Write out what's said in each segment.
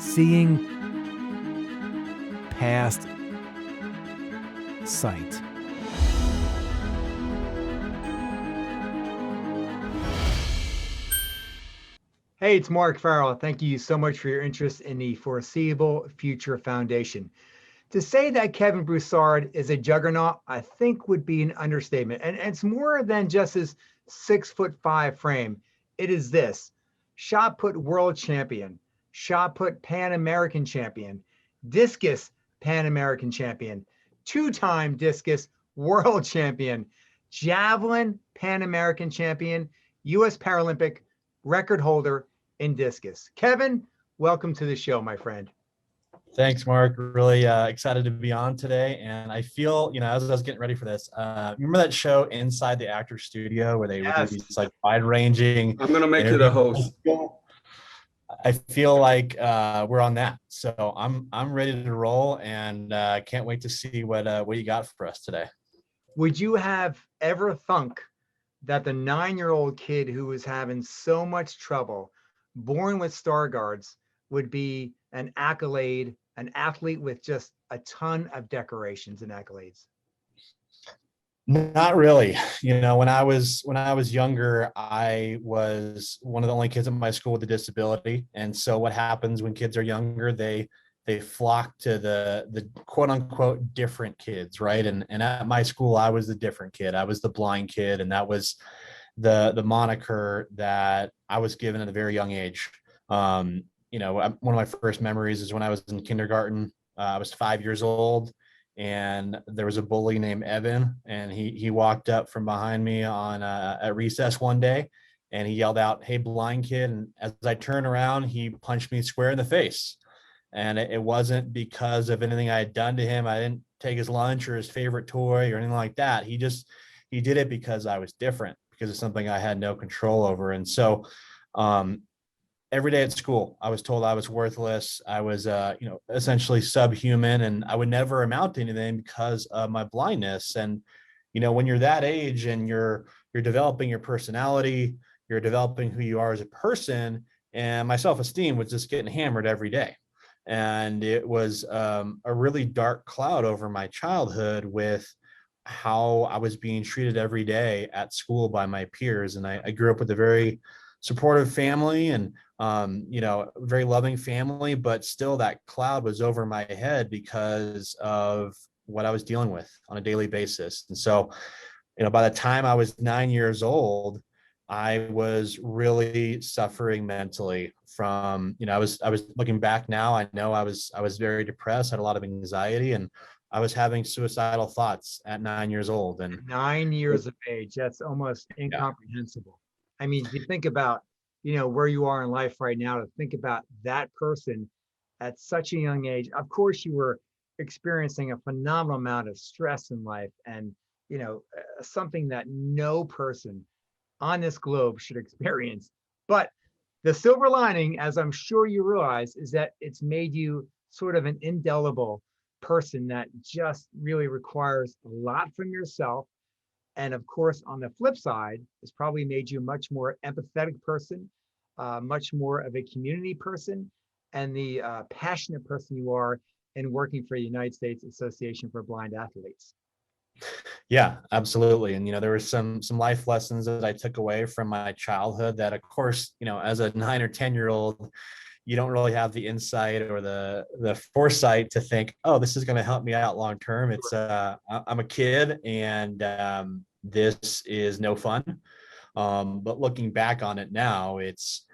seeing past sight. Hey, it's Mark Farrell. Thank you so much for your interest in the Foreseeable Future Foundation. To say that Kevin Brousard is a juggernaut, I think would be an understatement. And it's more than just his 6'5" frame. It is this: shot put world champion, shot put Pan American champion, discus Pan American champion, two-time discus world champion, javelin Pan American champion, U.S. Paralympic record holder in discus. Kevin, welcome to the show, my friend. Thanks, Mark. Really excited to be on today. And I feel, as I was getting ready for this, remember that show Inside the Actor's Studio where they would do these like wide-ranging. I'm going to make you the host. I feel like we're on that. So I'm ready to roll and can't wait to see what you got for us today. Would you have ever thunk that the 9-year-old kid who was having so much trouble, born with Stargard's, would be an accolade, an athlete with just a ton of decorations and accolades? Not really. When I was younger, I was one of the only kids in my school with a disability. And so what happens when kids are younger, they flock to the quote unquote different kids, right? And at my school, I was the different kid. I was the blind kid, and that was the moniker that I was given at a very young age. One of my first memories is when I was in kindergarten. I was 5 years old, and there was a bully named Evan, and he walked up from behind me at recess one day, and he yelled out, "Hey, blind kid!" And as I turned around, he punched me square in the face. And it wasn't because of anything I had done to him. I didn't take his lunch or his favorite toy or anything like that. He did it because I was different, because it's something I had no control over. And so every day at school, I was told I was worthless. I was, essentially subhuman, and I would never amount to anything because of my blindness. And, when you're that age and you're developing your personality, you're developing who you are as a person, and my self-esteem was just getting hammered every day. And it was a really dark cloud over my childhood with how I was being treated every day at school by my peers. And I grew up with a very supportive family and, very loving family, but still that cloud was over my head because of what I was dealing with on a daily basis. And so, by the time I was 9 years old, I was really suffering mentally from, I was looking back now, I know I was very depressed, had a lot of anxiety, and I was having suicidal thoughts at 9 years old. And 9 years of age, that's almost incomprehensible. Yeah. I mean, if you think about, where you are in life right now, to think about that person at such a young age, of course you were experiencing a phenomenal amount of stress in life, and, something that no person on this globe should experience. But the silver lining, as I'm sure you realize, is that it's made you sort of an indelible person that just really requires a lot from yourself. And of course, on the flip side, it's probably made you a much more empathetic person, much more of a community person, and the passionate person you are in working for the United States Association for Blind Athletes. Yeah, absolutely. And, there were some life lessons that I took away from my childhood that, of course, as a 9 or 10-year-old, you don't really have the insight or the foresight to think, oh, this is going to help me out long term. It's I'm a kid, and this is no fun. But looking back on it now, it's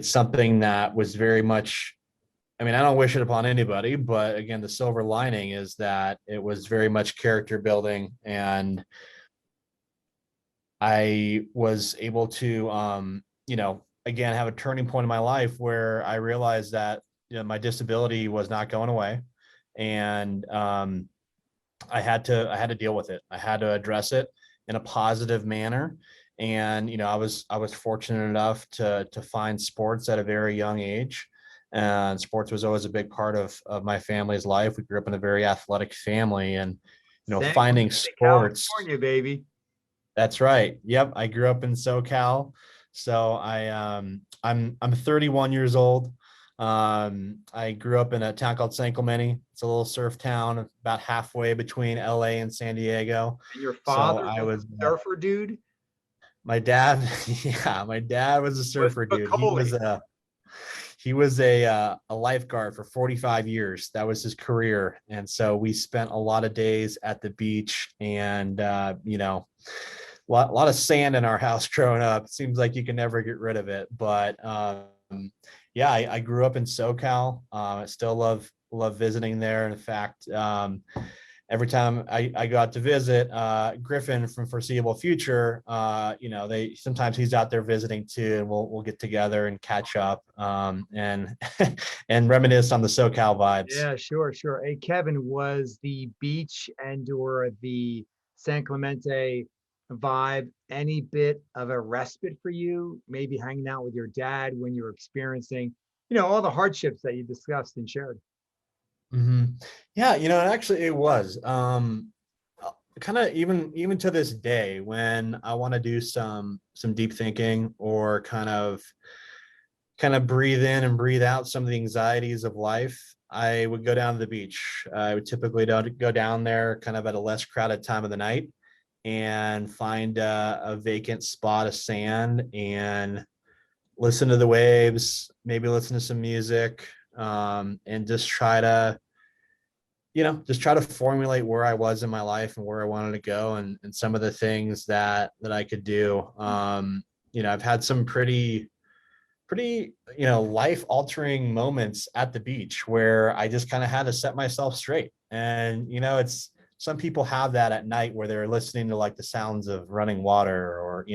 something that was very much, I don't wish it upon anybody, but again, the silver lining is that it was very much character building, and I was able to, again, have a turning point in my life where I realized that, my disability was not going away, and I had to deal with it. I had to address it in a positive manner. And, I was fortunate enough to find sports at a very young age. And sports was always a big part of my family's life. We grew up in a very athletic family, and, finding sports. California, baby. That's right. Yep. I grew up in SoCal. So I'm 31 years old. I grew up in a town called San Clemente. It's a little surf town about halfway between LA and San Diego. And your So father I was was, a surfer dude? my dad, yeah, my dad was a Was surfer dude. Spicoli. He was a lifeguard for 45 years. That was his career. And so we spent a lot of days at the beach and, a lot of sand in our house growing up. It seems like you can never get rid of it. But yeah, I grew up in SoCal. I still love visiting there. In fact, every time I go out to visit Griffin from Foreseeable Future, they sometimes he's out there visiting too, and we'll get together and catch up and and reminisce on the SoCal vibes. Yeah, sure, sure. Hey, Kevin, was the beach and or the San Clemente vibe any bit of a respite for you? Maybe hanging out with your dad when you were experiencing, all the hardships that you discussed and shared. hmm Yeah, actually it was. Kind of even to this day, when I want to do some deep thinking or kind of breathe in and breathe out some of the anxieties of life, I would go down to the beach. I would typically go down there kind of at a less crowded time of the night and find a vacant spot of sand and listen to the waves, maybe listen to some music, and just try to formulate where I was in my life and where I wanted to go and some of the things that I could do. I've had some pretty life altering moments at the beach where I just kind of had to set myself straight. And it's some people have that at night where they're listening to like the sounds of running water, or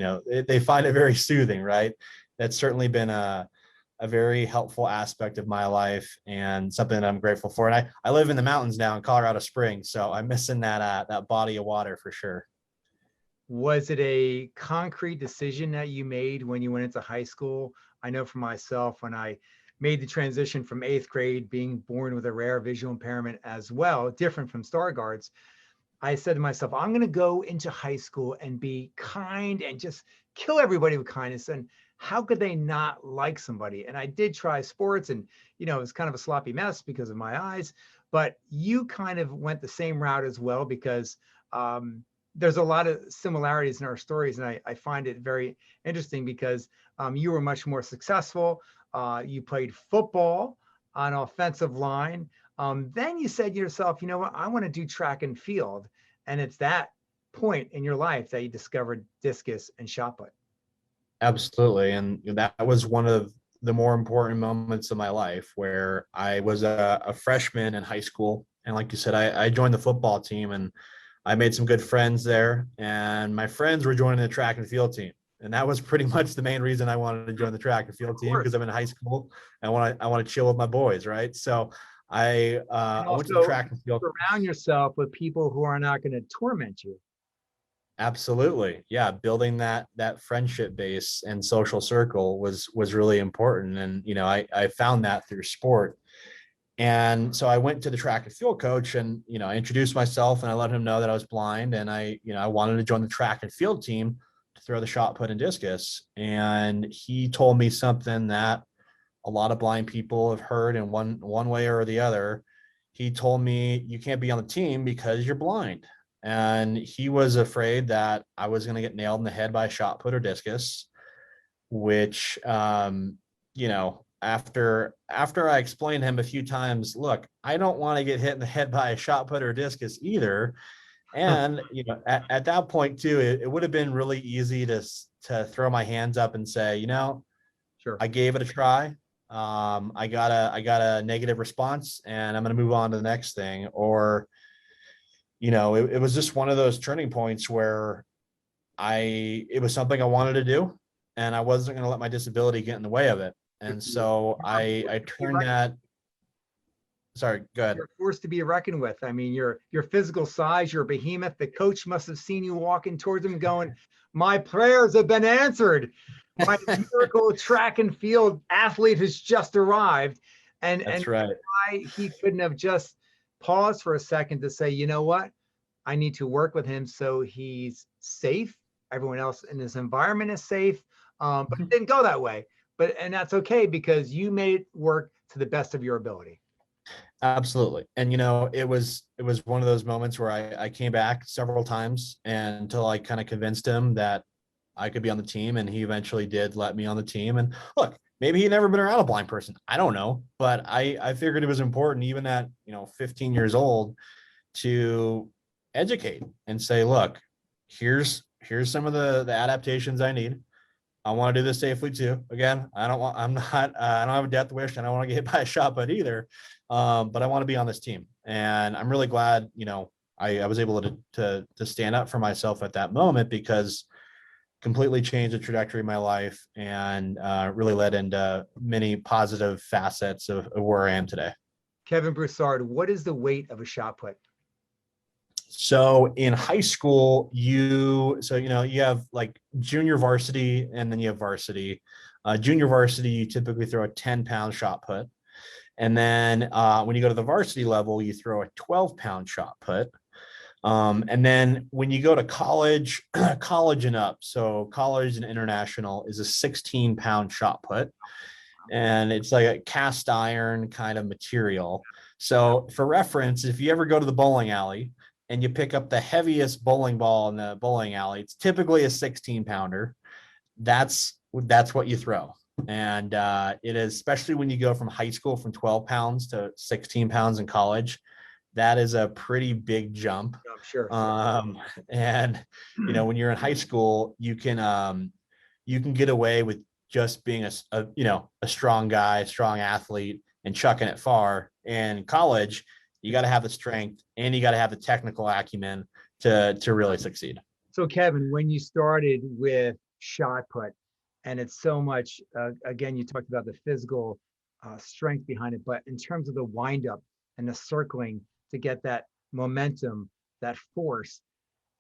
they find it very soothing, right? That's certainly been a very helpful aspect of my life and something that I'm grateful for. And I live in the mountains now in Colorado Springs, so I'm missing that body of water for sure. Was it a concrete decision that you made when you went into high school? I know for myself, when I made the transition from 8th grade, being born with a rare visual impairment as well, different from Stargard's, I said to myself, I'm going to go into high school and be kind and just kill everybody with kindness. And how could they not like somebody? And I did try sports, and, it was kind of a sloppy mess because of my eyes. But you kind of went the same route as well, because there's a lot of similarities in our stories. And I find it very interesting because you were much more successful. You played football on offensive line. Then you said to yourself, you know what, I want to do track and field. And it's that point in your life that you discovered discus and shot put. Absolutely. And that was one of the more important moments of my life, where I was a freshman in high school. And like you said, I joined the football team and I made some good friends there. And my friends were joining the track and field team. And that was pretty much the main reason I wanted to join the track and field team, because I'm in high school. I want to chill with my boys, right? So And I went to the also track and field. surround yourself with people who are not going to torment you. Absolutely. Yeah. Building that friendship base and social circle was really important. And, I found that through sport. And so I went to the track and field coach and, I introduced myself and I let him know that I was blind and I wanted to join the track and field team to throw the shot put and discus. And he told me something that a lot of blind people have heard in one way or the other. He told me, you can't be on the team because you're blind. And he was afraid that I was going to get nailed in the head by a shot put or discus, which, after I explained to him a few times, look, I don't want to get hit in the head by a shot put or discus either. And, at that point too, it would have been really easy to throw my hands up and say, Sure. I gave it a try. I got a negative response and I'm going to move on to the next thing. Or, it was just one of those turning points where it was something I wanted to do and I wasn't going to let my disability get in the way of it. And so I turned that. Sorry, go ahead. You're a force to be reckoned with. I mean, your physical size, you're a behemoth. The coach must have seen you walking towards him going, my prayers have been answered. My miracle track and field athlete has just arrived. And That's right. why he couldn't have just paused for a second to say, you know what? I need to work with him so he's safe. Everyone else in this environment is safe. But it didn't go that way. And that's okay, because you made it work to to the best of your ability. Absolutely. And it was one of those moments where I came back several times and until I kind of convinced him that I could be on the team, and he eventually did let me on the team. And look, maybe he'd never been around a blind person. I don't know, but I figured it was important, even at 15 years old, to educate and say, look, here's some of the adaptations I need. I want to do this safely too. Again, I don't have a death wish. I don't want to get hit by a shot put either. But I want to be on this team. And I'm really glad, I was able to stand up for myself at that moment, because completely changed the trajectory of my life and really led into many positive facets of where I am today. Kevin Brousard, what is the weight of a shot put? So in high school, you have like junior varsity and then you have varsity. Junior varsity, you typically throw a 10-pound shot put. And then when you go to the varsity level, you throw a 12-pound shot put. And then when you go to college, college and up, so college and international is a 16-pound shot put. And it's like a cast iron kind of material. So for reference, if you ever go to the bowling alley and you pick up the heaviest bowling ball in the bowling alley, it's typically a 16-pounder. That's what you throw. And it is, especially when you go from high school from 12 pounds to 16 pounds in college, that is a pretty big jump. I'm sure. And when you're in high school, you can get away with just being a strong guy, strong athlete, and chucking it far. In college, you got to have the strength and you got to have the technical acumen to really succeed. So Kevin, when you started with shot put, and it's so much, again, you talked about the physical strength behind it, but in terms of the windup and the circling to get that momentum, that force,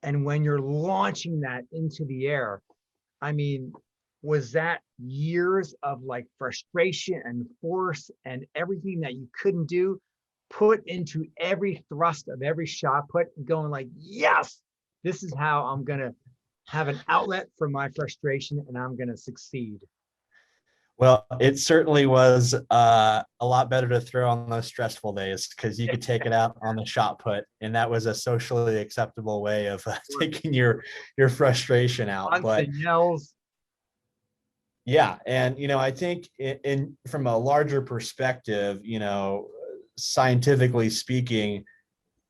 and when you're launching that into the air, I mean, was that years of like frustration and force and everything that you couldn't do put into every thrust of every shot put, going like, yes, this is how I'm going to have an outlet for my frustration and I'm going to succeed? Well, it certainly was a lot better to throw on those stressful days, because you could take it out on the shot put, and that was a socially acceptable way of taking your frustration out. But yells. Yeah, and I think in from a larger perspective, scientifically speaking,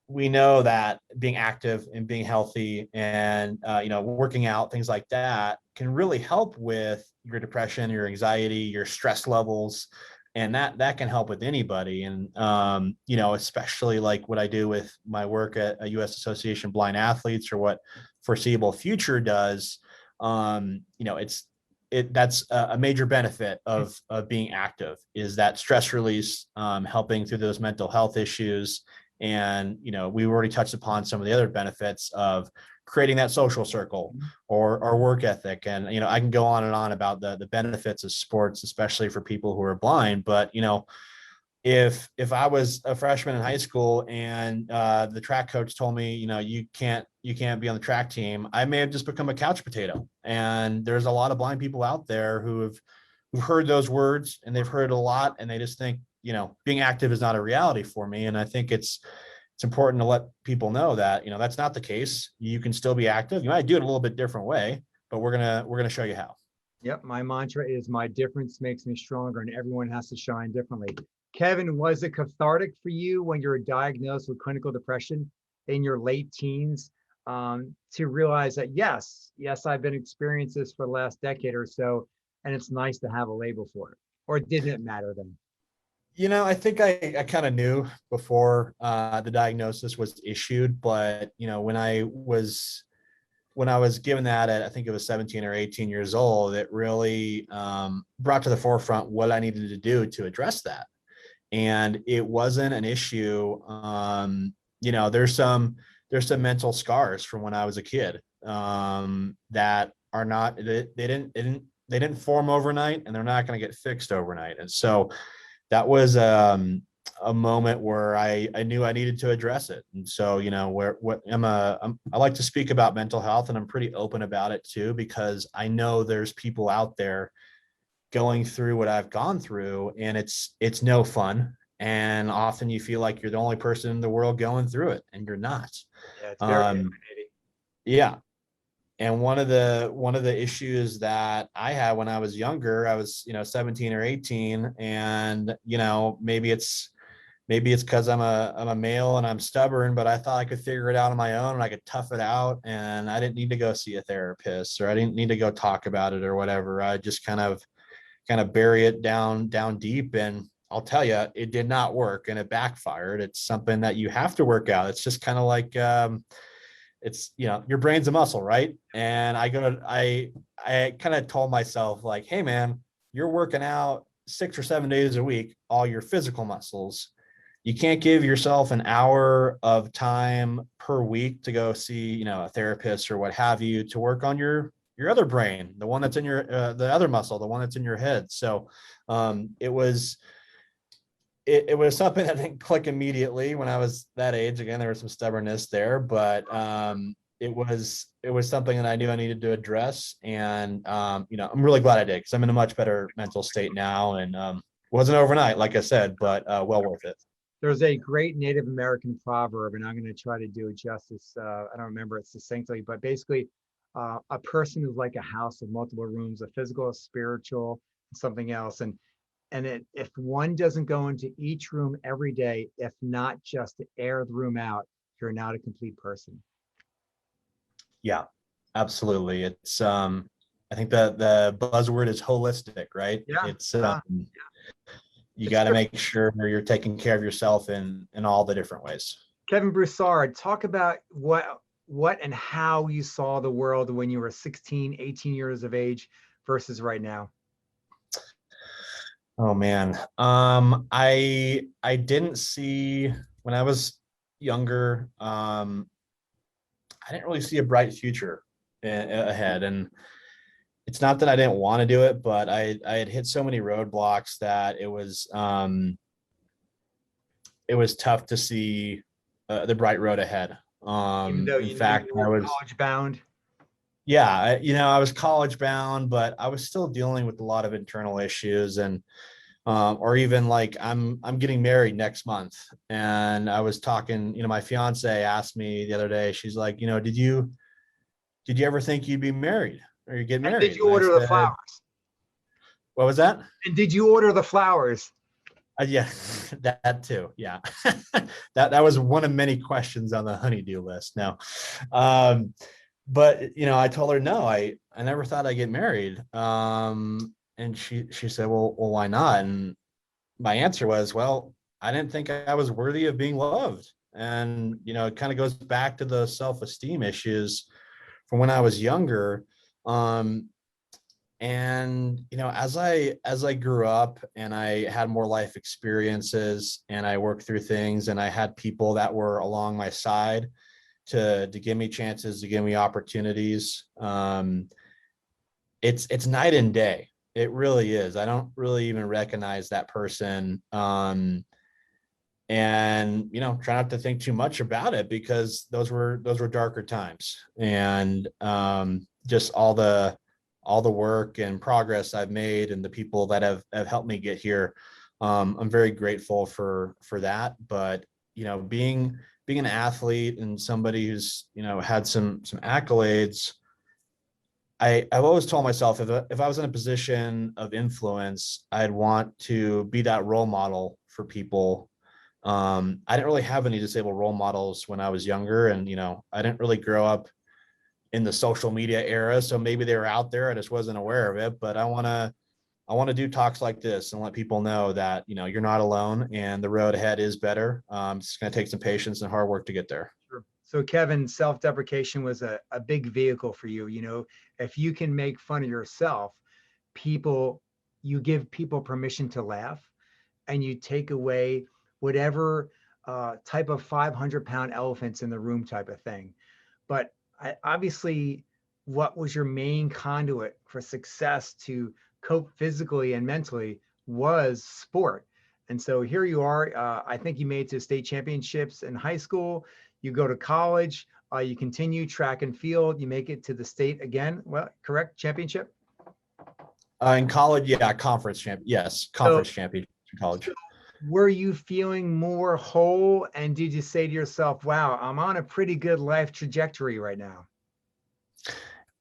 we know that being active and being healthy and working out, things like that, can really help with your depression, your anxiety, your stress levels, and that can help with anybody. And especially like what I do with my work at a U.S. Association of Blind Athletes, or what Foreseeable Future does. That's a major benefit of being active, is that stress release, helping through those mental health issues. And, we already touched upon some of the other benefits of creating that social circle or work ethic. And, I can go on and on about the benefits of sports, especially for people who are blind. But, if I was a freshman in high school and the track coach told me, you can't be on the track team, I may have just become a couch potato. And there's a lot of blind people out there who've heard those words, and they've heard it a lot, and they just think, being active is not a reality for me. And I think it's important to let people know that, that's not the case. You can still be active. You might do it a little bit different way, but we're gonna show you how. Yep, my mantra is my difference makes me stronger, and everyone has to shine differently. Kevin, was it cathartic for you when you were diagnosed with clinical depression in your late teens, to realize that, yes, I've been experiencing this for the last decade or so, and it's nice to have a label for it? Or didn't it matter then? I think I kind of knew before the diagnosis was issued, but when I was given that at, I think it was 17 or 18 years old, it really brought to the forefront what I needed to do to address that. And it wasn't an issue. There's some mental scars from when I was a kid that are not, they didn't form overnight, and they're not going to get fixed overnight. And so that was a moment where I knew I needed to address it. And so, I like to speak about mental health, and I'm pretty open about it too, because I know there's people out there going through what I've gone through, and it's no fun. And often you feel like you're the only person in the world going through it, and you're not. Yeah, it's very Um, intimidating. yeah. And one of the issues that I had when I was younger, I was, 17 or 18, and maybe it's because I'm a male and I'm stubborn, but I thought I could figure it out on my own and I could tough it out, and I didn't need to go see a therapist, or I didn't need to go talk about it or whatever. I just kind of bury it down deep, and I'll tell you, it did not work and it backfired. It's something that you have to work out. It's just kind of like it's your brain's a muscle, right? And I kind of told myself, like, hey man, you're working out 6 or 7 days a week, all your physical muscles. You can't give yourself an hour of time per week to go see a therapist or what have you, to work on your other brain, the one that's in your the other muscle, the one that's in your head. So it was something that didn't click immediately when I was that age. Again, there was some stubbornness there, but it was something that I knew I needed to address. And I'm really glad I did, because I'm in a much better mental state now. And wasn't overnight, like I said, but well worth it. There's a great Native American proverb, and I'm going to try to do it justice. I don't remember it succinctly, but basically, a person is like a house of multiple rooms, a physical, a spiritual, something else. If one doesn't go into each room every day, if not just to air the room out, you're not a complete person. Yeah, absolutely. It's I think the buzzword is holistic, right? Yeah. It's you It's got to true. make sure you're taking care of yourself in all the different ways. Kevin Brousard, talk about what and how you saw the world when you were 16, 18 years of age versus right now. Oh man. I didn't see, when I was younger, I didn't really see a bright future ahead. And it's not that I didn't want to do it, but I had hit so many roadblocks that it was tough to see the bright road ahead. Even though In you knew fact, you were college bound. yeah, I was college bound, but I was still dealing with a lot of internal issues. And or even like I'm getting married next month, and I was talking, my fiance asked me the other day, she's like, did you ever think you'd be married or you get And did married? you And I order the said, flowers? what was that? And did you order the flowers? Yeah, that too. Yeah. That was one of many questions on the honeydew list. Now, but I told her, no, I never thought I'd get married. And she said, well, why not? And my answer was, well, I didn't think I was worthy of being loved. And it kind of goes back to the self-esteem issues from when I was younger. And as I grew up and I had more life experiences and I worked through things, and I had people that were along my side to give me chances, to give me opportunities, it's night and day. It really is. I don't really even recognize that person. And try not to think too much about it, because those were darker times. And just all the work and progress I've made, and the people that have helped me get here, I'm very grateful for that. But being an athlete and somebody who's had some accolades, I've always told myself, if I was in a position of influence, I'd want to be that role model for people. I didn't really have any disabled role models when I was younger, and I didn't really grow up in the social media era, so maybe they were out there, I just wasn't aware of it. But I want to do talks like this and let people know that you're not alone, and the road ahead is better. It's going to take some patience and hard work to get there. Sure. So Kevin, self-deprecation was a big vehicle for you. If you can make fun of yourself, you give people permission to laugh, and you take away whatever type of 500-pound elephants in the room type of thing. But obviously, what was your main conduit for success to cope physically and mentally was sport. And so here you are. I think you made it to state championships in high school. You go to college. You continue track and field. You make it to the state again. Well, correct? Championship? In college, yeah, conference champ. Yes, So, conference champion in college. so were you feeling more whole? And did you say to yourself, wow, I'm on a pretty good life trajectory right now?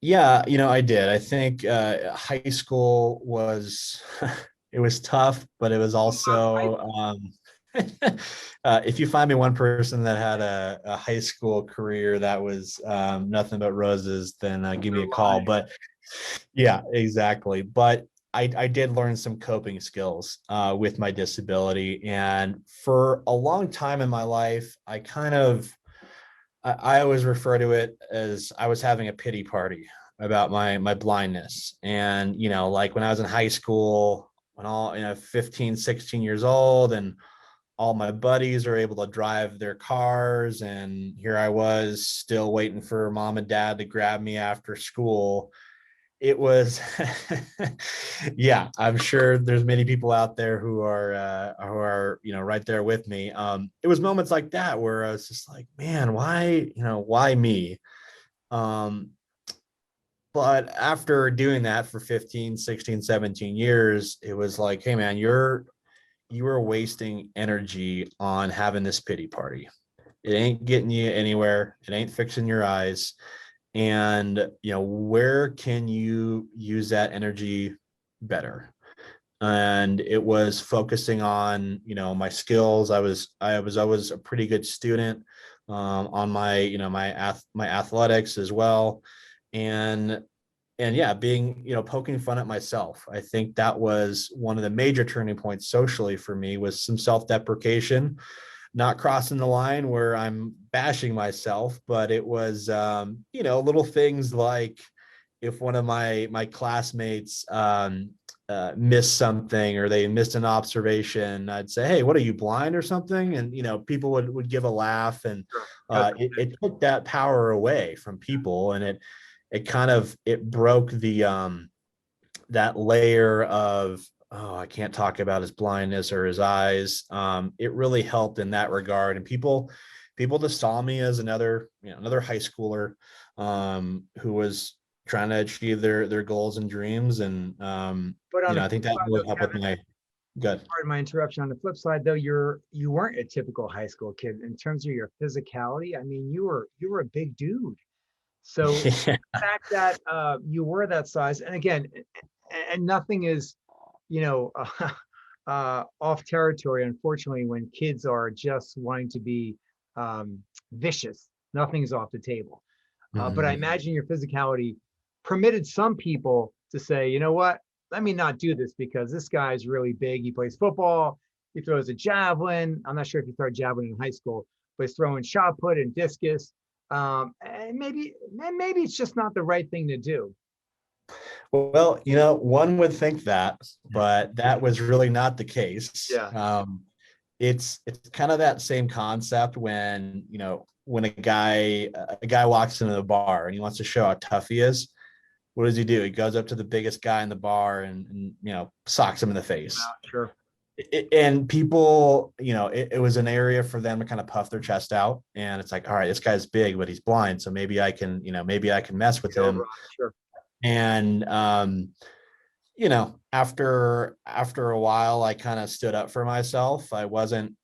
Yeah, I did. I think high school was it was tough, but it was also if you find me one person that had a high school career that was nothing but roses, then give me They're a call. lying. But yeah, exactly. But I did learn some coping skills with my disability, and for a long time in my life, I always refer to it as I was having a pity party about my blindness. And, like when I was in high school, when all, 15, 16 years old, and all my buddies are able to drive their cars. And here I was still waiting for mom and dad to grab me after school. It was, yeah, I'm sure there's many people out there who are right there with me. It was moments like that where I was just like, man, why me? Um, but after doing that for 15, 16, 17 years, it was like, hey man, you are wasting energy on having this pity party. It ain't getting you anywhere. It ain't fixing your eyes. And where can you use that energy better? And it was focusing on my skills. I was always a pretty good student, on my my athletics as well. And and yeah, being poking fun at myself. I think that was one of the major turning points socially for me, was some self-deprecation, not crossing the line where I'm bashing myself, but it was little things like if one of my classmates missed something, or they missed an observation, I'd say, hey, what are you, blind or something? And people would give a laugh, and Sure. Yep. it took that power away from people, and it kind of it broke the that layer of, oh, I can't talk about his blindness or his eyes. It really helped in that regard. And people just saw me as another high schooler, who was trying to achieve their goals and dreams. And But on the I flip think that side, though, really helped with Kevin, my good. pardon my interruption. On the flip side, though, you weren't a typical high school kid in terms of your physicality. I mean, you were a big dude. So Yeah. the fact that you were that size, and again, and nothing is, you know, off territory. Unfortunately, when kids are just wanting to be vicious, nothing's off the table. But I Mhm. imagine your physicality permitted some people to say, you know what, let me not do this because this guy's really big. He plays football. He throws a javelin. I'm not sure if he threw javelin in high school, but he's throwing shot put and discus. And maybe it's just not the right thing to do. Well, one would think that, but that was really not the case. Yeah. It's kind of that same concept when when a guy walks into the bar and he wants to show how tough he is. What does he do? He goes up to the biggest guy in the bar and socks him in the face. Sure. And people, it was an area for them to kind of puff their chest out, and it's like, all right, this guy's big but he's blind, so maybe I can mess with Get over him. on it. Sure. And after a while, I kind of stood up for myself. I wasn't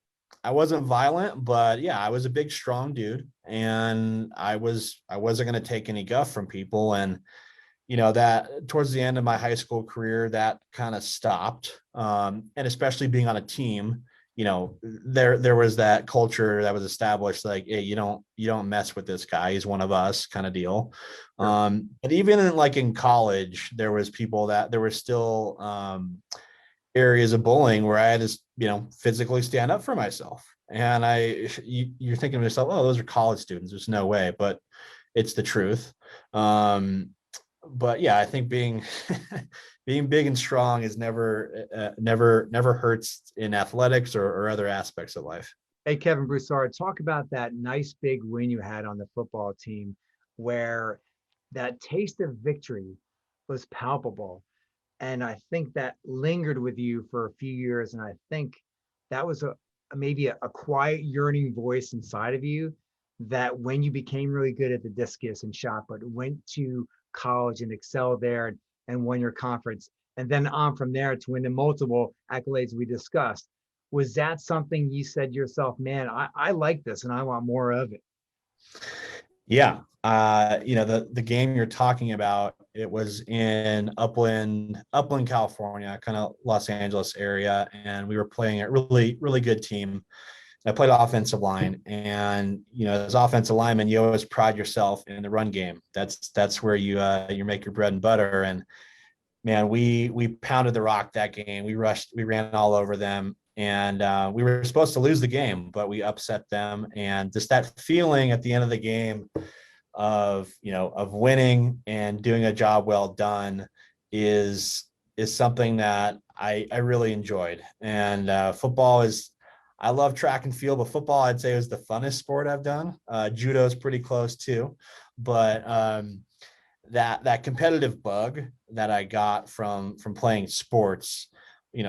violent, but yeah, I was a big, strong dude, and I wasn't going to take any guff from people. And that towards the end of my high school career, that kind of stopped. And especially being on a team, there was that culture that was established, like, hey, you don't mess with this guy, he's one of us, kind of deal. Sure. But even in college, there were still areas of bullying where I had to physically stand up for myself. And you're thinking to yourself, oh, those are college students, there's no way, but it's the truth. But yeah, I think being being big and strong is never hurts in athletics or other aspects of life. Hey, Kevin Brousard, talk about that nice big win you had on the football team where that taste of victory was palpable. And I think that lingered with you for a few years. And I think that was maybe a quiet yearning voice inside of you that when you became really good at the discus and shot, but went to college and excelled there and won your conference, and then on from there to win the multiple accolades we discussed. Was that something you said to yourself, man, I like this and I want more of it? Yeah. The game you're talking about, it was in Upland, California, kind of Los Angeles area. And we were playing a really, really good team. I played offensive line, and as offensive lineman, you always pride yourself in the run game. That's where you make your bread and butter. And man, we pounded the rock that game. We ran all over them, and we were supposed to lose the game, but we upset them. And just that feeling at the end of the game of winning and doing a job well done is something that I really enjoyed. And football is, I love track and field, but football I'd say is the funnest sport I've done. Judo is pretty close too, but that competitive bug that I got from playing sports,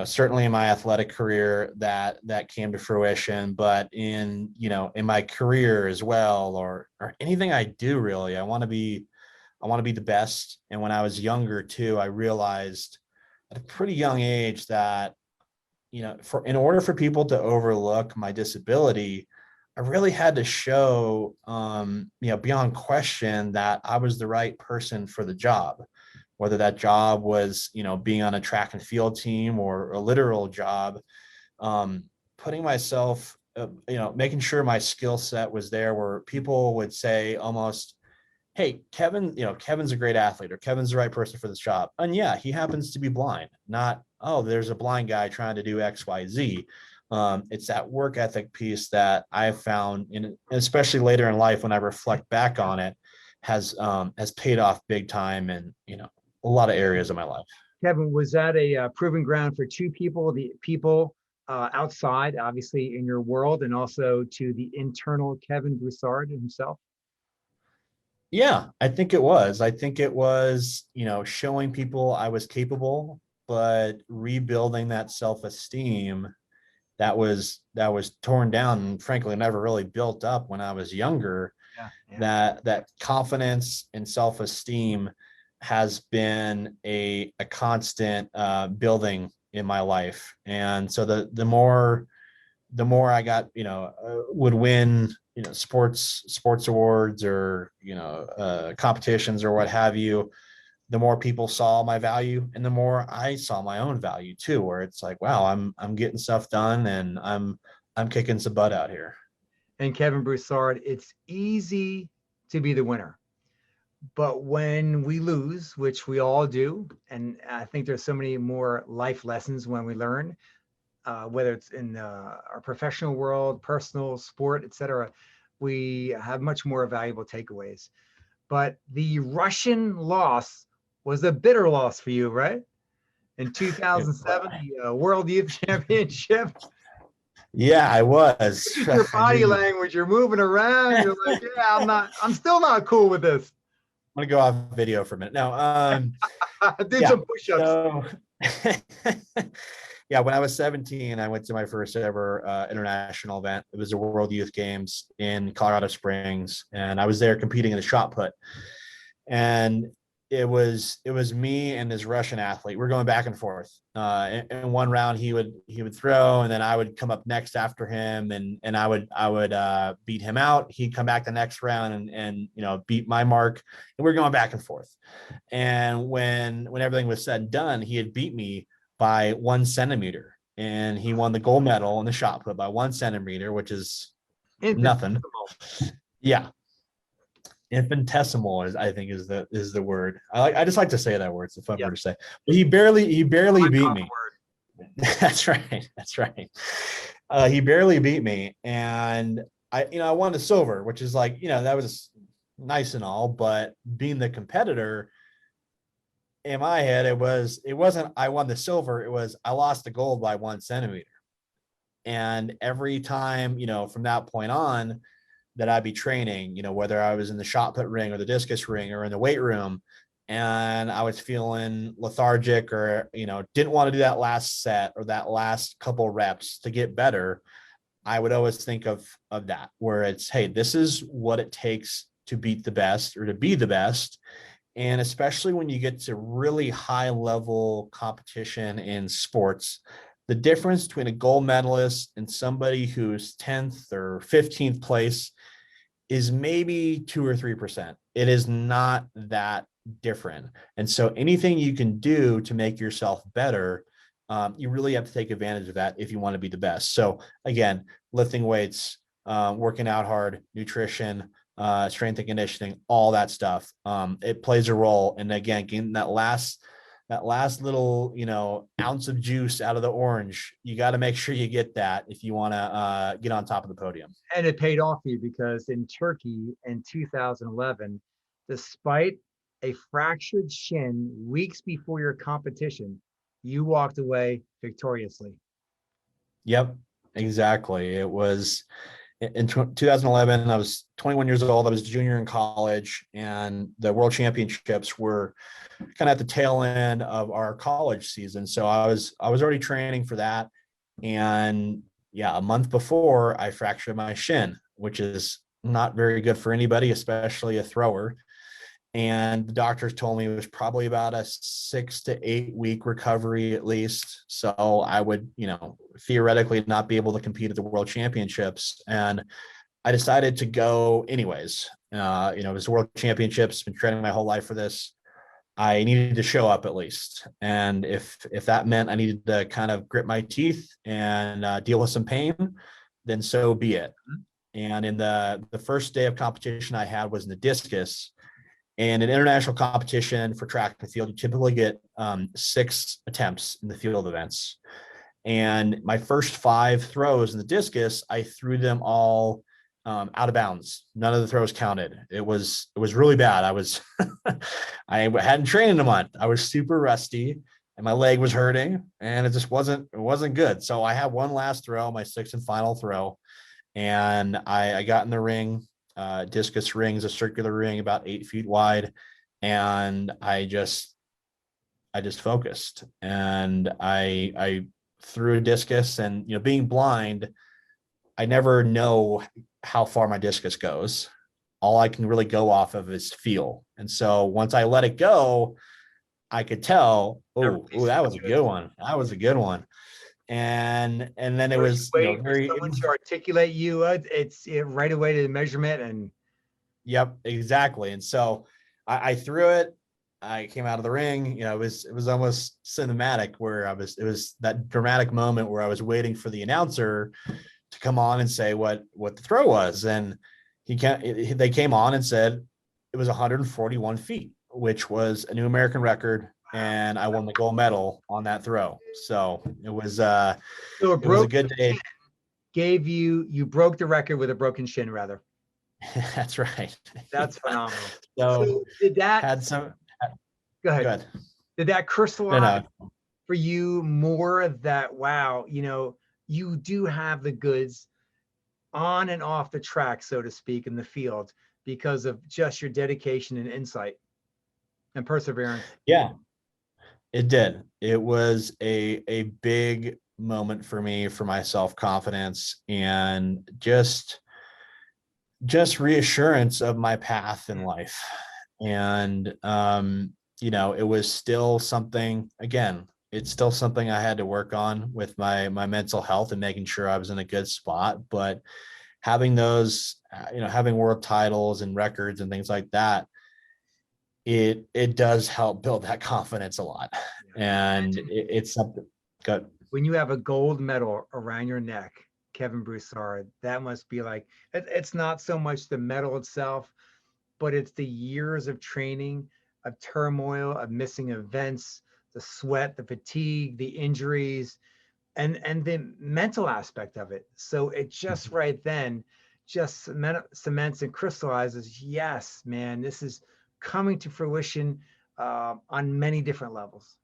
certainly in my athletic career that came to fruition, but in my career as well, or anything I do, really, I want to be the best. And when I was younger too, I realized at a pretty young age that, in order for people to overlook my disability, I really had to show, beyond question, that I was the right person for the job, whether that job was, being on a track and field team or a literal job, putting myself, making sure my skill set was there where people would say almost, hey, Kevin's a great athlete, or Kevin's the right person for this job. And yeah, he happens to be blind, not, oh, there's a blind guy trying to do X, Y, Z. It's that work ethic piece that I've found, especially later in life when I reflect back on it, has paid off big time in a lot of areas of my life. Kevin, was that a proving ground for two people, the people outside, obviously in your world, and also to the internal Kevin Brousard himself? Yeah, I think it was. I think it was, showing people I was capable, but rebuilding that self-esteem that was torn down and frankly never really built up when I was younger. Yeah. That confidence and self-esteem has been a constant building in my life. And so the more I got, would win, sports awards or, competitions or what have you, the more people saw my value and the more I saw my own value too, where it's like, wow, I'm getting stuff done and I'm kicking some butt out here. And Kevin Brousard, it's easy to be the winner. But when we lose, which we all do, and I think there's so many more life lessons when we learn, whether it's in our professional world, personal, sport, etc., we have much more valuable takeaways. But the Russian loss was a bitter loss for you, right? In 2007, the World Youth Championship. Yeah, I was. Look at your body language. You're moving around. You're like, yeah, I'm still not cool with this. I'm gonna go off video for a minute. Now, did some push-ups. So, yeah, when I was 17, I went to my first ever international event. It was the World Youth Games in Colorado Springs, and I was there competing in the shot put. And it was me and this Russian athlete. We're going back and forth. In one round, he would throw, and then I would come up next after him, and I would beat him out. He'd come back the next round and beat my mark, and we're going back and forth. And when everything was said and done, he had beat me by 1 centimeter, and he won the gold medal in the shot put by 1 centimeter, which is nothing. Yeah. Infinitesimal is, I think, is the word. I just like to say that word. It's a fun word to say. But he barely beat me. That's right. He barely beat me, and I won the silver, which is like, that was nice and all, but being the competitor, in my head, it wasn't I won the silver. It was I lost the gold by 1 centimeter. And every time, from that point on, that I'd be training, whether I was in the shot put ring or the discus ring or in the weight room, and I was feeling lethargic or, didn't want to do that last set or that last couple reps to get better, I would always think of that, where it's, hey, this is what it takes to beat the best or to be the best. And especially when you get to really high level competition in sports, the difference between a gold medalist and somebody who's 10th or 15th place is maybe 2 or 3%. It is not that different. And so anything you can do to make yourself better, you really have to take advantage of that if you want to be the best. So again, lifting weights, working out hard, nutrition, strength and conditioning, all that stuff. It plays a role. And again, getting that last little, ounce of juice out of the orange, you got to make sure you get that if you want to get on top of the podium. And it paid off for you, because in Turkey in 2011, despite a fractured shin weeks before your competition, you walked away victoriously. Yep, exactly. It was in 2011. I was 21 years old. I was a junior in college, and the World Championships were kind of at the tail end of our college season. So I was already training for that. And yeah, a month before, I fractured my shin, which is not very good for anybody, especially a thrower. And the doctors told me it was probably about a 6 to 8 week recovery at least. So I would, theoretically not be able to compete at the World Championships. And I decided to go anyways. It was the World Championships, been training my whole life for this. I needed to show up at least. And if that meant I needed to kind of grit my teeth and deal with some pain, then so be it. And in the first day of competition I had was in the discus. And in international competition for track and field, you typically get 6 attempts in the field events. And my first 5 throws in the discus, I threw them all out of bounds. None of the throws counted. It was really bad. I hadn't trained in a month. I was super rusty and my leg was hurting, and it just wasn't good. So I had one last throw, my 6th and final throw. And I got in the ring. Discus ring's a circular ring about 8 feet wide. And I just focused, and I threw a discus. And, being blind, I never know how far my discus goes. All I can really go off of is feel. And so once I let it go, I could tell, oh, that was a good one. That was a good one. And then it was very someone to articulate you. It's right away to the measurement. And yep, exactly. And so I threw it. I came out of the ring. It was almost cinematic, where it was that dramatic moment where I was waiting for the announcer to come on and say what the throw was. And they came on and said it was 141 feet, which was a new American record. And I won the gold medal on that throw. So it was a good day. You broke the record with a broken shin, rather. That's right. That's phenomenal. So did that had some? Go ahead. Did that crystallize for you more that, wow, you do have the goods on and off the track, so to speak, in the field, because of just your dedication and insight and perseverance? Yeah, it did. It was a big moment for me, for my self-confidence, and just reassurance of my path in life. And it was still something, again, it's still something I had to work on with my mental health and making sure I was in a good spot. But having those, having world titles and records and things like that, it does help build that confidence a lot. And it's something good. When you have a gold medal around your neck, Kevin Brousard, that must be like, it's not so much the medal itself, but it's the years of training, of turmoil, of missing events, the sweat, the fatigue, the injuries, and the mental aspect of it. So it just right then just cements and crystallizes, yes, man, this is coming to fruition on many different levels.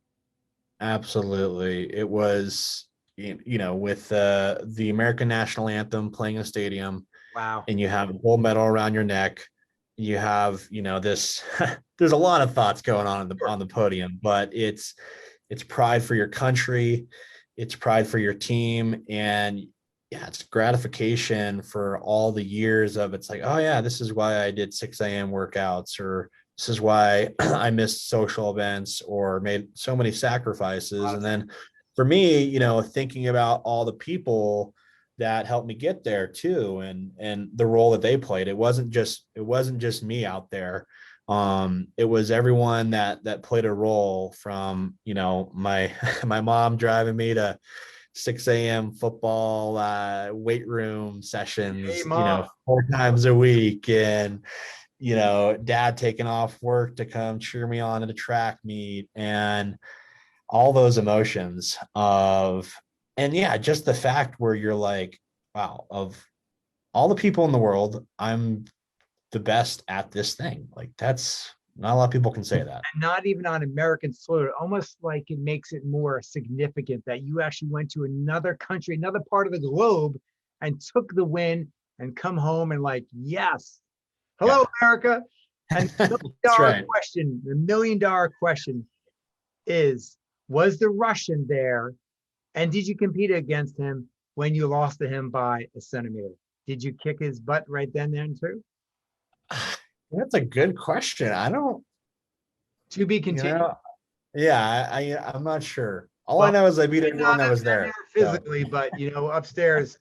Absolutely. It was, with the American national anthem playing in a stadium. Wow. And you have a gold medal around your neck. You have, this, there's a lot of thoughts going on on the podium, but it's pride for your country. It's pride for your team. And yeah, it's gratification for all the years of, it's like, oh yeah, this is why I did 6 a.m. workouts, or This is why I missed social events or made so many sacrifices. And then for me, thinking about all the people that helped me get there too, and the role that they played, it wasn't just me out there. It was everyone that played a role, from my my mom driving me to 6 a.m. football weight room Hey, sessions, Mom. 4 times a week, and dad taking off work to come cheer me on at a track meet, and all those emotions of, and yeah, just the fact where you're like, wow, of all the people in the world, I'm the best at this thing. Like, that's not a lot of people can say that. And not even on American soil, almost like it makes it more significant that you actually went to another country, another part of the globe, and took the win and come home and like, yes, hello, Yeah. America. And the million That's dollar right. question, the $1 million question is, was the Russian there? And did you compete against him when you lost to him by a centimeter? Did you kick his butt right then and too? That's a good question. I don't, To be you continued. know, yeah, I'm not sure. All I Well, know is I beat everyone not that was there there. So physically, but upstairs,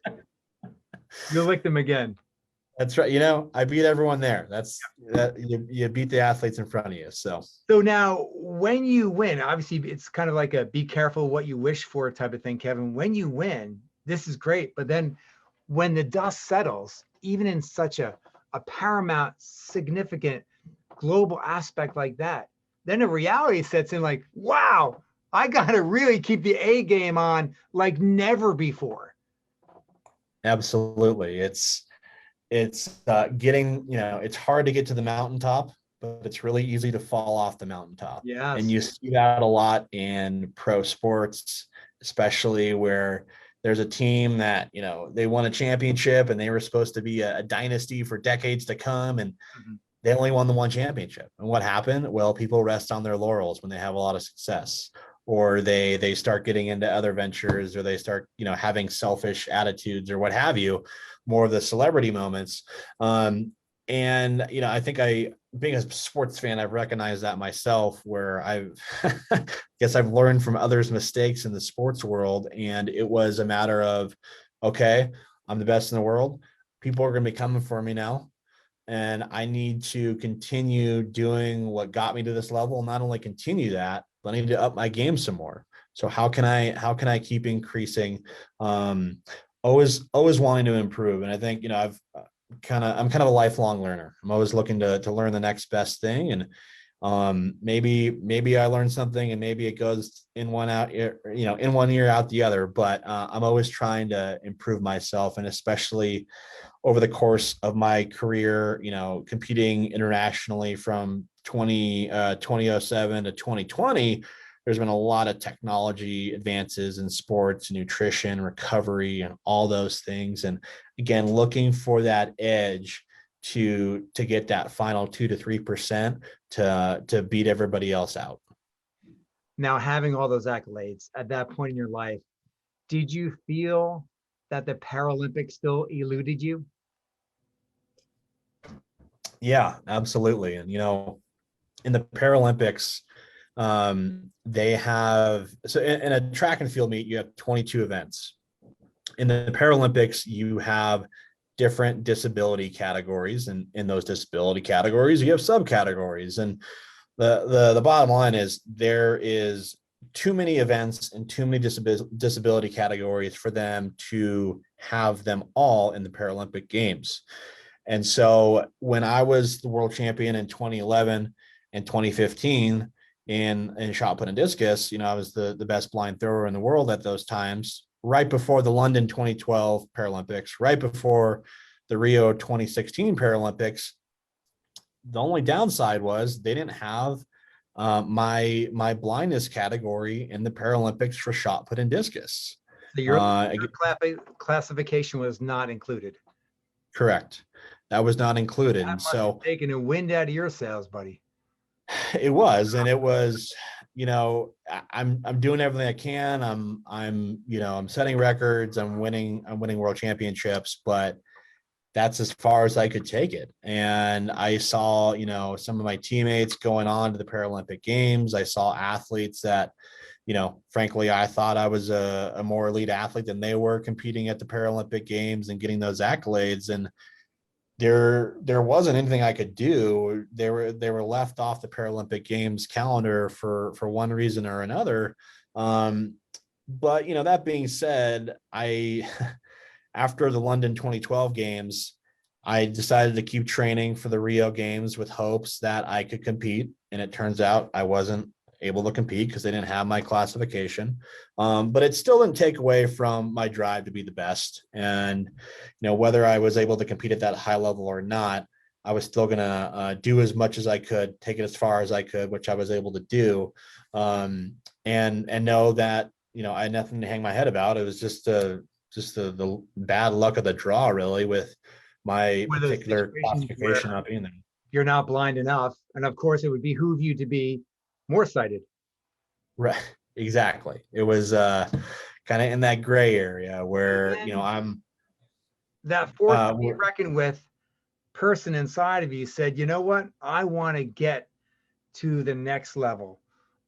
you licked them again. that's right. I beat everyone there. You beat the athletes in front of you. So So now, when you win, obviously it's kind of like a be careful what you wish for type of thing, Kevin. When you win, this is great. But then when the dust settles, even in such a paramount, significant global aspect like that, then a reality sets in like, wow, I got to really keep the A game on like never before. absolutely. It's getting, it's hard to get to the mountaintop, but it's really easy to fall off the mountaintop. And Yes. you see that a lot in pro sports, especially where there's a team that, they won a championship and they were supposed to be a dynasty for decades to come. And Mhm. they only won the one championship. And what happened? Well, people rest on their laurels when they have a lot of success, or they start getting into other ventures, or they start, having selfish attitudes or what have you, more of the celebrity moments. And I think being a sports fan, I've recognized that myself, where I've guess I've learned from others' mistakes in the sports world. And it was a matter of, okay, I'm the best in the world. People are going to be coming for me now, and I need to continue doing what got me to this level. Not only continue that, but I need to up my game some more. So how can I keep increasing? Always wanting to improve. And I think, I'm kind of a lifelong learner. I'm always looking to learn the next best thing. And maybe I learn something and maybe it goes in one out, in one ear out the other, but I'm always trying to improve myself. And especially over the course of my career, competing internationally from 2007 to 2020, there's been a lot of technology advances in sports, nutrition, recovery, and all those things. And again, looking for that edge to get that final 2 to 3% to beat everybody else out. Now, having all those accolades at that point in your life, did you feel that the Paralympics still eluded you? Yeah, absolutely. And in the Paralympics, they have, so in a track and field meet, you have 22 events. In the Paralympics, you have different disability categories, and in those disability categories, you have subcategories. And the bottom line is there is too many events and too many disability categories for them to have them all in the Paralympic Games. And so when I was the world champion in 2011 and 2015 in shot put and discus, I was the best blind thrower in the world at those times, right before the London 2012 Paralympics, right before the Rio 2016 Paralympics. The only downside was they didn't have my blindness category in the Paralympics for shot put and discus. So your classification was not included. Correct. That was not included. That And must have so taken a wind out of your sails, buddy. it was, and it was, I'm doing everything I can. I'm setting records. I'm winning world championships, but that's as far as I could take it. And I saw, some of my teammates going on to the Paralympic Games. I saw athletes that, frankly, I thought I was a more elite athlete than they were, competing at the Paralympic Games and getting those accolades. And there wasn't anything I could do. They were left off the Paralympic Games calendar for one reason or another. But that being said, I after the London 2012 games, I decided to keep training for the Rio games with hopes that I could compete. And it turns out I wasn't able to compete because they didn't have my classification. But it still didn't take away from my drive to be the best. And, whether I was able to compete at that high level or not, I was still going to do as much as I could, take it as far as I could, which I was able to do. And know that, I had nothing to hang my head about. It was just the bad luck of the draw, really, with my particular classification not being there. You're not blind enough. And of course, it would behoove you to be more sighted. Right. Exactly. It was kind of in that gray area where, I'm that force to be reckoned with person inside of you said, you know what? I want to get to the next level.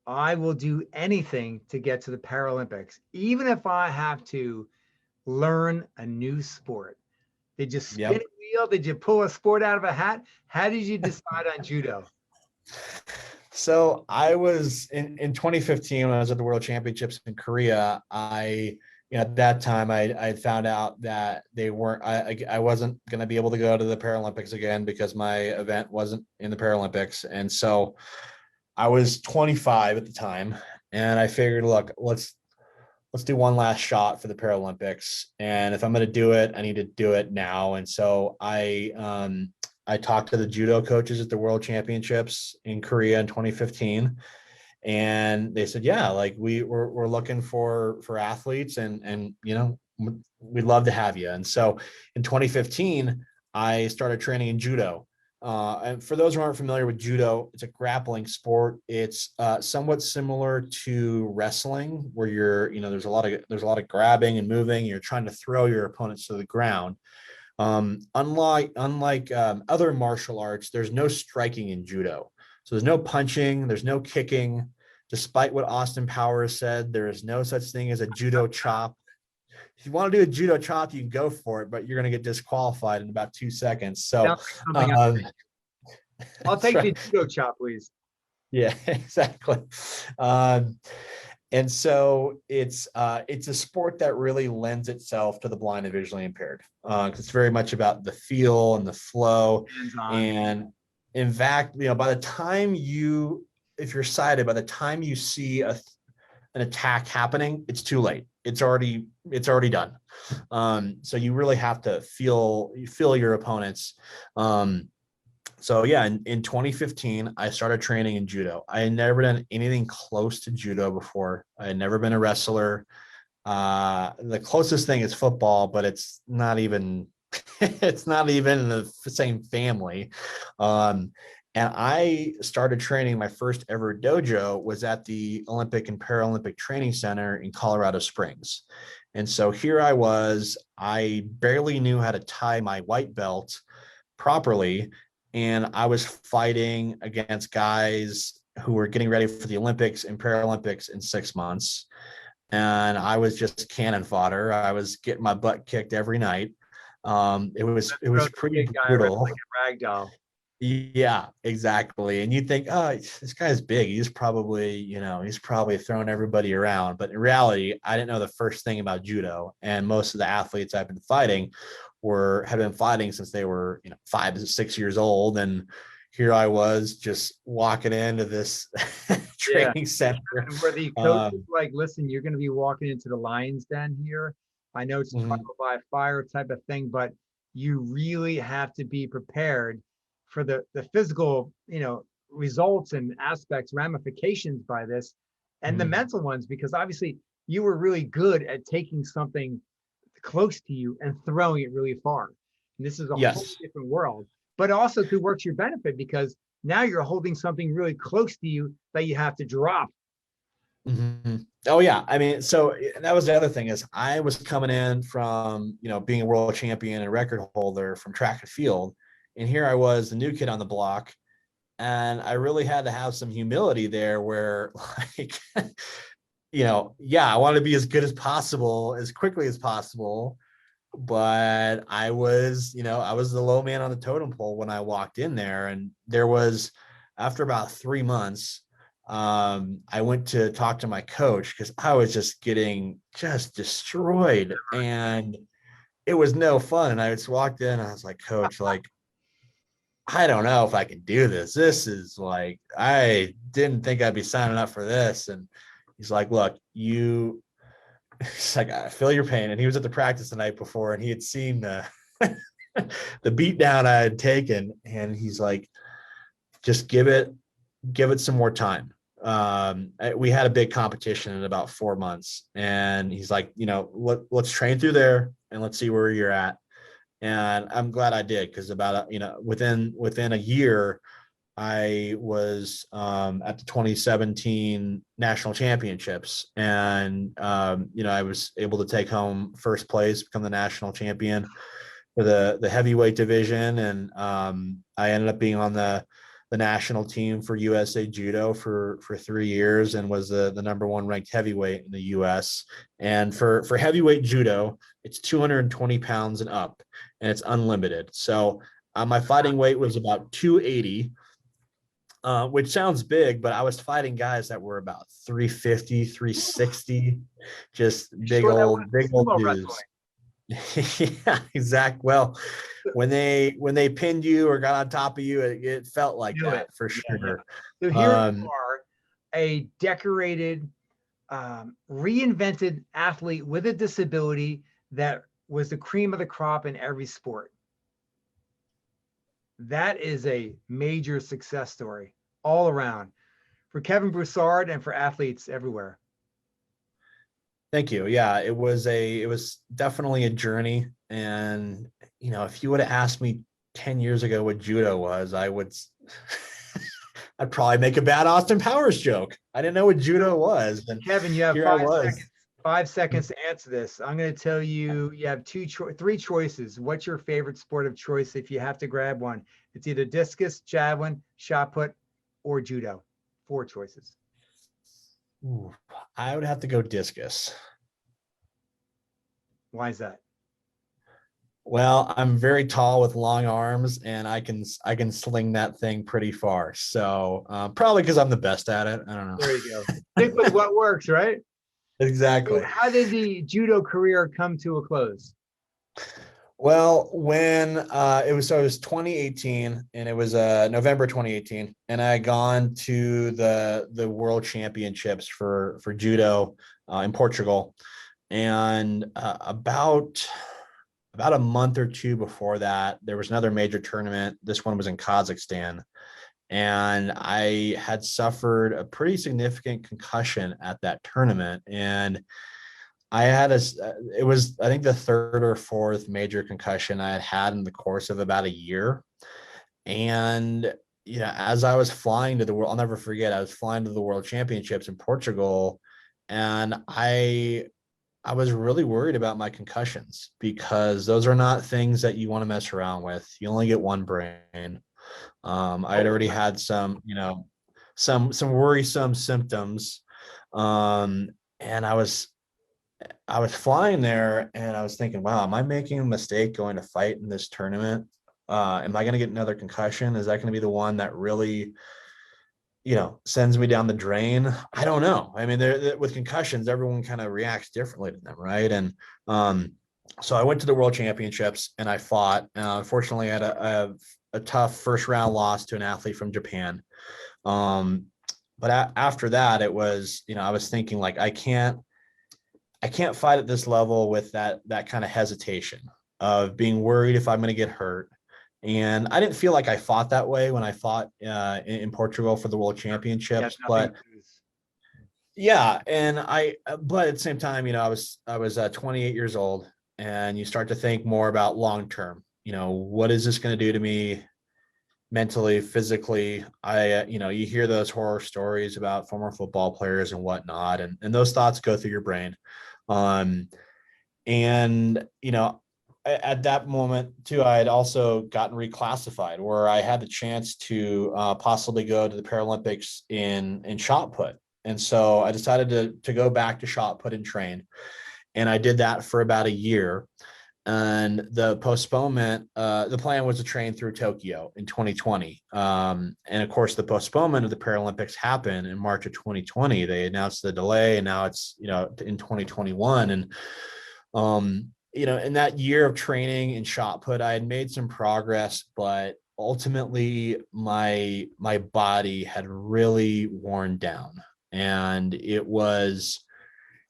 I will do anything to get to the Paralympics, even if I have to learn a new sport. Did you spin a wheel? Did you pull a sport out of a hat? How did you decide on judo? So I was in 2015 when I was at the World Championships in Korea. At that time I found out that they weren't. I wasn't going to be able to go to the Paralympics again because my event wasn't in the Paralympics, and so I was 25 at the time, and I figured, look, let's do one last shot for the Paralympics. And if I'm going to do it, I need to do it now. And so I talked to the judo coaches at the World Championships in Korea in 2015. And they said, yeah, like we're looking for athletes and, we'd love to have you. And so in 2015, I started training in judo. And for those who aren't familiar with judo, it's a grappling sport. It's somewhat similar to wrestling, where there's a lot of grabbing and moving. You're trying to throw your opponents to the ground. Unlike other martial arts, there's no striking in judo. So there's no punching, there's no kicking. Despite what Austin Powers said, there is no such thing as a judo chop. If you want to do a judo chop, you can go for it, but you're going to get disqualified in about 2 seconds. So I'll take the judo chop, please. Yeah, exactly. And so it's a sport that really lends itself to the blind and visually impaired. It's very much about the feel and the flow. And in fact, by the time if you're sighted, by the time you see an attack happening, it's too late. It's already done. So you really have to feel your opponents. So yeah, in 2015, I started training in judo. I had never done anything close to judo before. I had never been a wrestler. The closest thing is football, but it's not even it's not even in the same family. And I started training. My first ever dojo was at the Olympic and Paralympic Training Center in Colorado Springs. And so here I was. I barely knew how to tie my white belt properly. And I was fighting against guys who were getting ready for the Olympics and Paralympics in 6 months. And I was just cannon fodder. I was getting my butt kicked every night. It was pretty brutal. Like a rag doll. Yeah, exactly. And you think, oh, this guy's big. He's probably throwing everybody around. But in reality, I didn't know the first thing about judo. And most of the athletes I've been fighting had been fighting since they were 5 to 6 years old. And here I was just walking into this training center. And where the coach was like, listen, you're going to be walking into the lion's den here. I know it's trial by fire type of thing, but you really have to be prepared for the physical, results and aspects, ramifications by this, and the mental ones, because obviously you were really good at taking something close to you and throwing it really far. And this is a whole different world, but also could work to your benefit because now you're holding something really close to you that you have to drop. Mhm. Oh yeah. I mean, so that was the other thing is I was coming in from, being a world champion and record holder from track and field. And here I was, the new kid on the block. And I really had to have some humility there where like, yeah, I want to be as good as possible, as quickly as possible. But I was the low man on the totem pole when I walked in there. And there was, after about 3 months, I went to talk to my coach because I was just getting just destroyed and it was no fun. And I just walked in and I was like, Coach, like, I don't know if I can do this. This is like, I didn't think I'd be signing up for this. And he's like, look, he's like, I feel your pain. And he was at the practice the night before and he had seen the, the beat down I had taken. And he's like, just give it some more time. We had a big competition in about 4 months and he's like, let's train through there and let's see where you're at. And I'm glad I did because within a year, I was at the 2017 national championships, and I was able to take home first place, become the national champion for the heavyweight division, and I ended up being on the national team for USA Judo for 3 years, and was the number one ranked heavyweight in the U.S. And for heavyweight judo, it's 220 pounds and up, and it's unlimited. So my fighting weight was about 280. Which sounds big, but I was fighting guys that were about 350, 360, just big old dudes. Yeah, exactly. Well, when they pinned you or got on top of you, it felt like that for sure. So here you are, a decorated, reinvented athlete with a disability that was the cream of the crop in every sport. That is a major success story all around for Kevin Brousard and for athletes everywhere. Thank you. Yeah, it was definitely a journey. And, if you would have asked me 10 years ago what judo was, I'd probably make a bad Austin Powers joke. I didn't know what judo was. And Kevin, you have here 5 seconds. 5 seconds to answer this. I'm going to tell you, you have three choices. What's your favorite sport of choice if you have to grab one? It's either discus, javelin, shot put, or judo. 4 choices. Ooh, I would have to go discus. Why is that? Well, I'm very tall with long arms, and I can sling that thing pretty far. So probably because I'm the best at it. I don't know. There you go. Stick with what works, right? Exactly. So how did the judo career come to a close? Well, when it was 2018, and it was November 2018, and I had gone to the World Championships for judo in Portugal, and about a month or two before that, there was another major tournament. This one was in Kazakhstan, and I had suffered a pretty significant concussion at that tournament, and I had it was, I think, the third or fourth major concussion I had in the course of about a year. And, as I was flying to the world, I'll never forget, I was flying to the World Championships in Portugal, and I was really worried about my concussions because those are not things that you want to mess around with. You only get one brain. I had already had some worrisome symptoms. And I was flying there and I was thinking, wow, am I making a mistake going to fight in this tournament? Am I going to get another concussion? Is that going to be the one that really, sends me down the drain? I don't know. I mean, with concussions, everyone kind of reacts differently to them, right? And so I went to the World Championships and I fought. Unfortunately, I had a tough first round loss to an athlete from Japan. But after that, it was, I was thinking like, I can't fight at this level with that kind of hesitation of being worried if I'm going to get hurt. And I didn't feel like I fought that way when I fought in Portugal for the World Championships, but yeah. But at the same time, I was 28 years old, and you start to think more about long term. What is this going to do to me mentally, physically. You hear those horror stories about former football players and whatnot, and those thoughts go through your brain. Um, and, at that moment too, I had also gotten reclassified where I had the chance to possibly go to the Paralympics in shot put. And so I decided to go back to shot put and train. And I did that for about a year. And the postponement, the plan was to train through Tokyo in 2020. And of course, the postponement of the Paralympics happened in March of 2020. They announced the delay, and now it's, in 2021. And, in that year of training and shot put, I had made some progress, but ultimately my body had really worn down. And it was,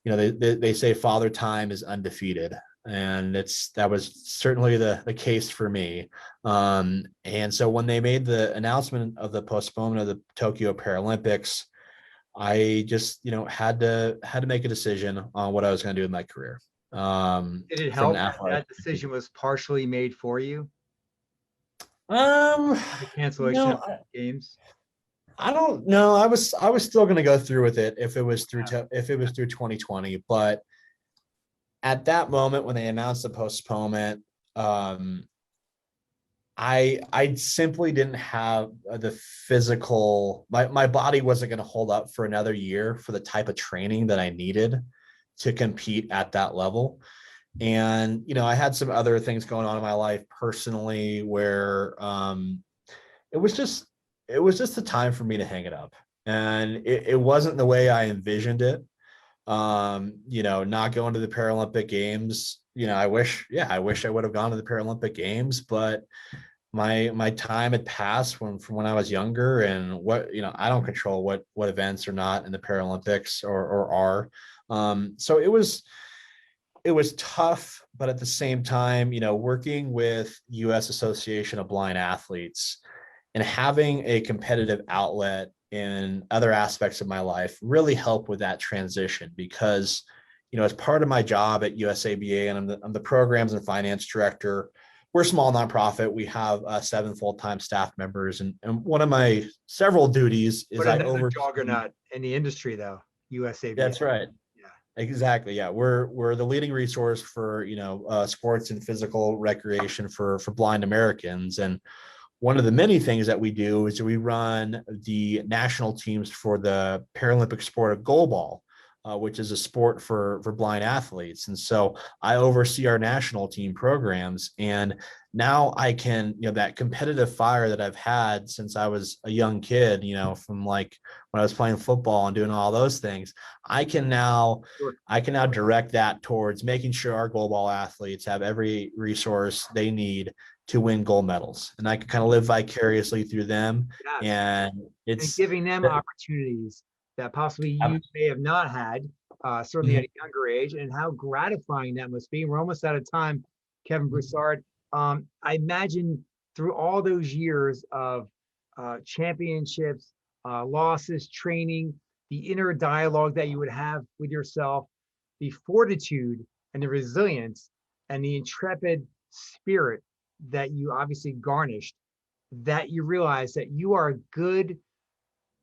they say father time is undefeated, and that was certainly the case for me. And so when they made the announcement of the postponement of the Tokyo Paralympics, I just, had to make a decision on what I was going to do with my career. Did it From an help that athletic. that decision was partially made for you? Um, The cancellation no, of the games? I don't know. I was still going to go through with it if it was through Yeah. if it was through 2020, but at that moment when they announced the postponement, I simply didn't have the physical, my body wasn't going to hold up for another year for the type of training that I needed to compete at that level. And, I had some other things going on in my life personally where it was just the time for me to hang it up. And it wasn't the way I envisioned it. Not going to the Paralympic Games. I wish I would have gone to the Paralympic Games, but my time had passed from when I was younger, and I don't control what events are not in the Paralympics or are. So it was tough, but at the same time, working with US Association of Blind Athletes and having a competitive outlet in other aspects of my life really helped with that transition because, as part of my job at USABA, and I'm the programs and finance director. We're a small nonprofit. We have 7 full-time staff members, and one of my several duties is But I another oversee. juggernaut in the industry, though, USABA. That's right. Yeah. Exactly. Yeah, we're the leading resource for sports and physical recreation for blind Americans. And one of the many things that we do is we run the national teams for the Paralympic sport of goalball, which is a sport for blind athletes. And so I oversee our national team programs. And now I can, that competitive fire that I've had since I was a young kid, from like when I was playing football and doing all those things, I can now Sure. direct that towards making sure our goalball athletes have every resource they need to win gold medals. And I can kind of live vicariously through them. Yes. And And it's giving them opportunities that possibly you may have not had, certainly at a younger age, and how gratifying that must be. We're almost out of time, Kevin Brousard. I imagine through all those years of championships, losses, training, the inner dialogue that you would have with yourself, the fortitude and the resilience and the intrepid spirit that you obviously garnished, that you realize that you are a good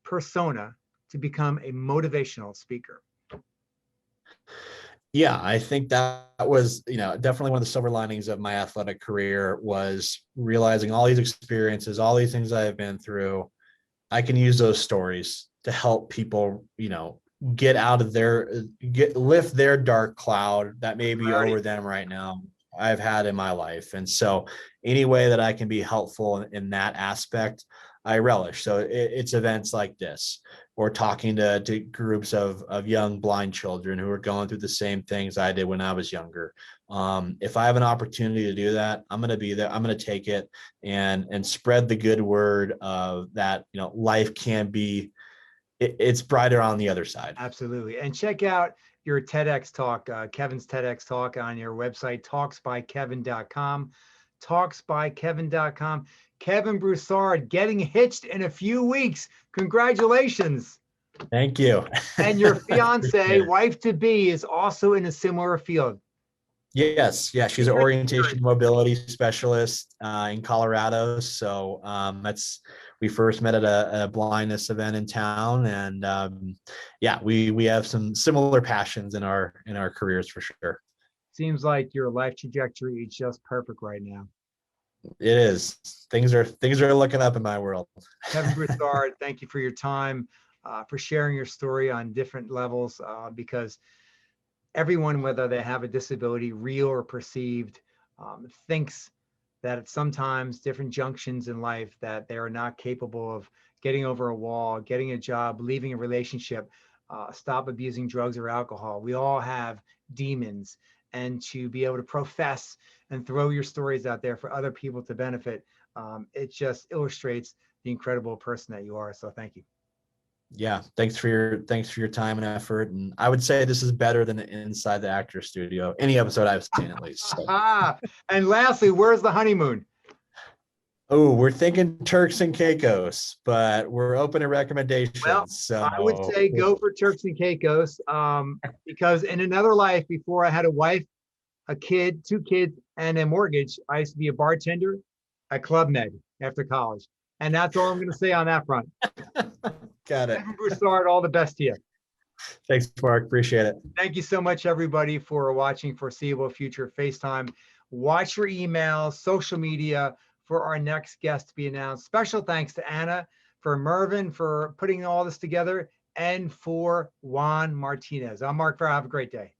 persona to become a motivational speaker. Yeah, I think that was, definitely one of the silver linings of my athletic career was realizing all these experiences, all these things I have been through. I can use those stories to help people, get out of lift their dark cloud that may be over them right now. I've had in my life. And so any way that I can be helpful in that aspect, I relish. So it's events like this, or talking to groups of young blind children who are going through the same things I did when I was younger. If I have an opportunity to do that, I'm going to be there. I'm going to take it and spread the good word of that, life can be, it's brighter on the other side. Absolutely. And check out your TEDx talk, Kevin's TEDx talk on your website, talksbykevin.com, talksbykevin.com. Kevin Brousard getting hitched in a few weeks. Congratulations. Thank you. And your fiance, wife to be, is also in a similar field. Yes, yeah, she's an orientation mobility specialist in Colorado. So we first met at a blindness event in town, and yeah, we have some similar passions in our careers for sure. Seems like your life trajectory is just perfect right now. It is. Things are looking up in my world. Kevin Brousard, thank you for your time, for sharing your story on different levels, because everyone, whether they have a disability, real or perceived, thinks that at sometimes different junctions in life that they are not capable of getting over a wall, getting a job, leaving a relationship, stop abusing drugs or alcohol. We all have demons, and to be able to profess and throw your stories out there for other people to benefit, it just illustrates the incredible person that you are. So thank you. Yeah, thanks for your time and effort. And I would say this is better than Inside the Actor Studio, any episode I've seen at least. So. And lastly, where's the honeymoon? Oh, we're thinking Turks and Caicos, but we're open to recommendations. Well, so I would say go for Turks and Caicos, because in another life, before I had a wife, a kid, 2 kids, and a mortgage, I used to be a bartender at Club Med after college. And that's all I'm going to say on that front. Got it. Kevin Brousard, all the best to you. Thanks, Mark. Appreciate it. Thank you so much, everybody, for watching Foreseeable Future FaceTime. Watch your emails, social media for our next guest to be announced. Special thanks to Anna, for Mervin, for putting all this together, and for Juan Martinez. I'm Mark Farrell. Have a great day.